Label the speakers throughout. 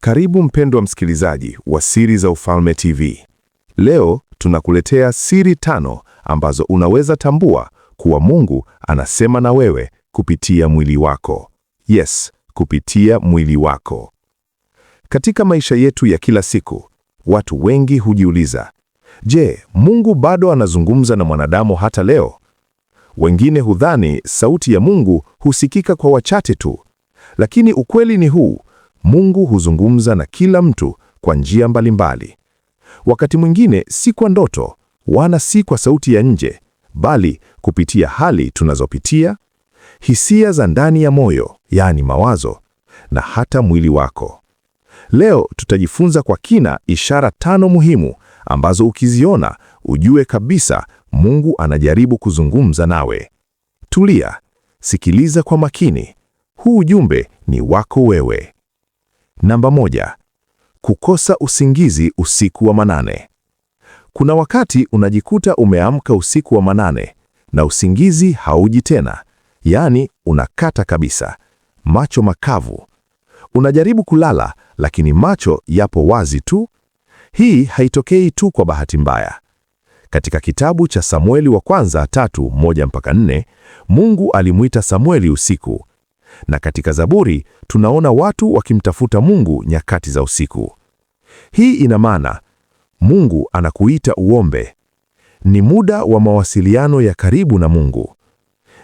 Speaker 1: Karibu mpendwa msikilizaji wa Siri za Ufalme TV. Leo tunakuletea siri 5 ambazo unaweza tambua kuwa Mungu anasema na wewe kupitia mwili wako. Yes, kupitia mwili wako. Katika maisha yetu ya kila siku, watu wengi hujiuliza, je, Mungu bado anazungumza na mwanadamu hata leo? Wengine hudhani sauti ya Mungu husikika kwa wachache tu. Lakini ukweli ni huu, Mungu huzungumza na kila mtu kwa njia mbalimbali. Wakati mwingine si kwa ndoto, wala si kwa sauti ya nje, bali kupitia hali tunazopitia, hisia za ndani ya moyo, yaani mawazo, na hata mwili wako. Leo tutajifunza kwa kina ishara 5 muhimu ambazo ukiziona ujue kabisa Mungu anajaribu kuzungumza nawe. Tulia, sikiliza kwa makini. Huu ujumbe ni wako wewe. Namba 1. Kukosa usingizi usiku wa manane. Kuna wakati unajikuta umeamka usiku wa manane na usingizi hauji tena, yaani unakata kabisa, macho makavu. Unajaribu kulala lakini macho yapo wazi tu. Hii haitokei tu kwa bahati mbaya. Katika kitabu cha Samueli wa kwanza 3:1-4, Mungu alimuita Samueli usiku. Na katika Zaburi tunaona watu wakimtafuta Mungu nyakati za usiku. Hii ina maana Mungu anakuita uombe. Ni muda wa mawasiliano ya karibu na Mungu.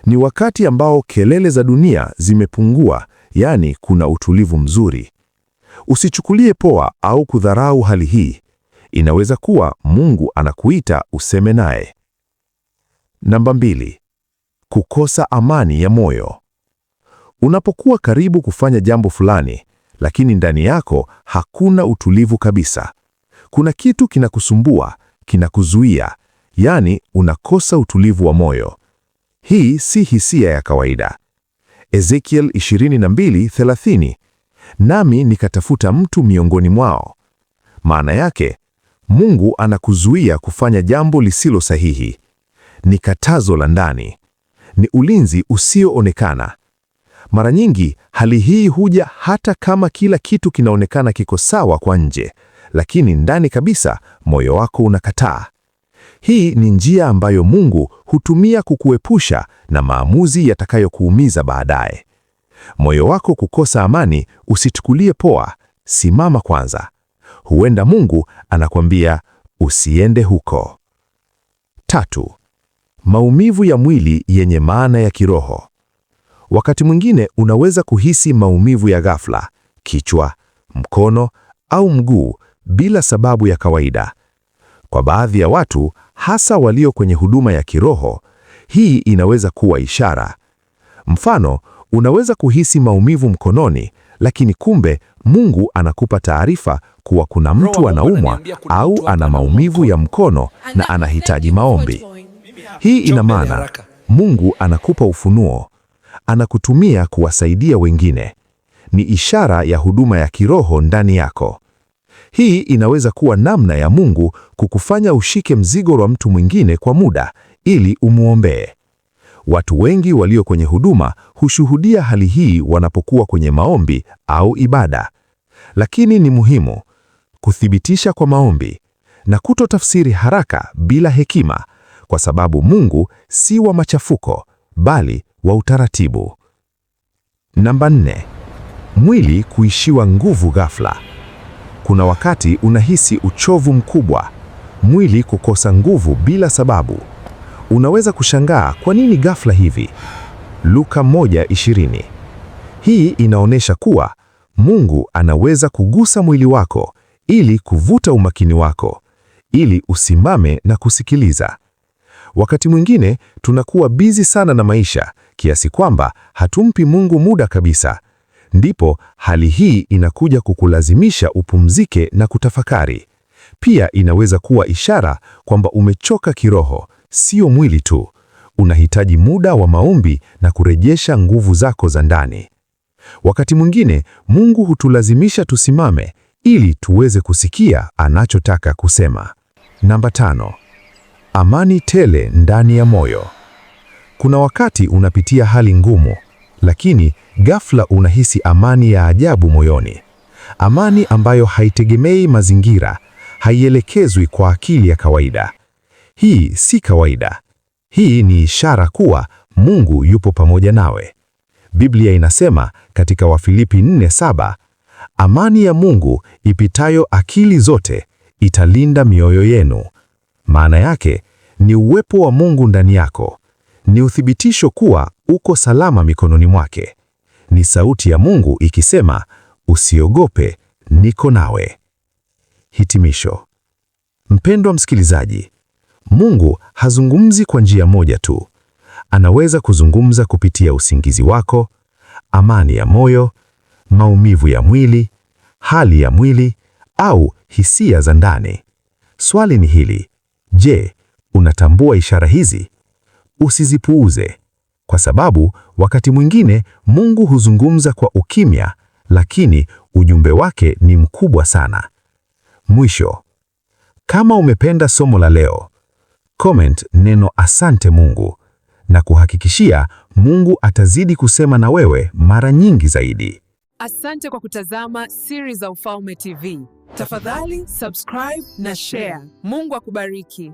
Speaker 1: Ni wakati ambao kelele za dunia zimepungua, yaani kuna utulivu mzuri. Usichukulie poa au kudharau hali hii. Inaweza kuwa Mungu anakuita useme naye. Namba 2. Kukosa amani ya moyo. Unapokuwa karibu kufanya jambo fulani, lakini ndani yako hakuna utulivu kabisa. Kuna kitu kinakusumbua, kinakuzuia, yaani unakosa utulivu wa moyo. Hii si hisia ya kawaida. Ezekiel 22:30, nami nikatafuta mtu miongoni mwao. Maana yake, Mungu anakuzuia kufanya jambo lisilo sahihi. Ni katazo la ndani. Ni ulinzi usioonekana. Mara nyingi hali hii huja hata kama kila kitu kinaonekana kiko sawa kwa nje, lakini ndani kabisa moyo wako unakataa. Hii ni njia ambayo Mungu hutumia kukuepusha na maamuzi yatakayokuumiza baadaye. Moyo wako kukosa amani, usichukulie poa, simama kwanza. Huenda Mungu anakuambia usiende huko. 3. Maumivu ya mwili yenye maana ya kiroho. Wakati mwingine unaweza kuhisi maumivu ya ghafla, kichwa, mkono au mguu bila sababu ya kawaida. Kwa baadhi ya watu, hasa walio kwenye huduma ya kiroho, hii inaweza kuwa ishara. Mfano, unaweza kuhisi maumivu mkononi, lakini kumbe Mungu anakupa taarifa kuwa kuna mtu anaumwa au ana maumivu ya mkono na anahitaji maombi. Hii ina maana Mungu anakupa ufunuo. Anakutumia kuwasaidia wengine. Ni ishara ya huduma ya kiroho ndani yako. Hii inaweza kuwa namna ya Mungu kukufanya ushike mzigo wa mtu mwingine kwa muda ili umuombee. Watu wengi walio kwenye huduma hushuhudia hali hii wanapokuwa kwenye maombi au ibada. Lakini ni muhimu kuthibitisha kwa maombi na kutotafsiri haraka bila hekima, kwa sababu Mungu si wa machafuko bali wa utaratibu. Namba 4. Mwili kuishiwa nguvu ghafla. Kuna wakati unahisi uchovu mkubwa, mwili kukosa nguvu bila sababu. Unaweza kushangaa kwa nini ghafla hivi. Luka 1:20. Hii inaonyesha kuwa Mungu anaweza kugusa mwili wako ili kuvuta umakini wako, ili usimame na kusikiliza. Wakati mwingine tunakuwa bizi sana na maisha kiasi kwamba hatumpi Mungu muda kabisa. Ndipo hali hii inakuja kukulazimisha upumzike na kutafakari. Pia inaweza kuwa ishara kwamba umechoka kiroho, sio mwili tu. Unahitaji muda wa maombi na kurejesha nguvu zako za ndani. Wakati mwingine Mungu hutulazimisha tusimame ili tuweze kusikia anachotaka kusema. Namba 5. Amani tele ndani ya moyo. Kuna wakati unapitia hali ngumu, lakini ghafla unahisi amani ya ajabu moyoni. amani ambayo haitegemei mazingira, haielekezwi kwa akili ya kawaida. Hii si kawaida. Hii ni ishara kuwa Mungu yupo pamoja nawe. Biblia inasema katika Wafilipi 4:7, amani ya Mungu ipitayo akili zote italinda mioyo yenu. Maana yake ni uwepo wa Mungu ndani yako. Ni uthibitisho kuwa uko salama mikononi mwake. Ni sauti ya Mungu ikisema, usiogope, niko nawe. Hitimisho. Mpendwa msikilizaji, Mungu hazungumzi kwa njia moja tu. Anaweza kuzungumza kupitia usingizi wako, amani ya moyo, maumivu ya mwili, hali ya mwili au hisia za ndani. Swali ni hili: je, unatambua ishara hizi? Usizipuuze, kwa sababu wakati mwingine Mungu huzungumza kwa ukimya, lakini ujumbe wake ni mkubwa sana. Mwisho, kama umependa somo la leo, comment neno asante Mungu, na kuhakikishia Mungu atazidi kusema na wewe mara nyingi zaidi.
Speaker 2: Asante kwa kutazama Siri za Ufalme TV. Tafadhali subscribe na share. Mungu akubariki.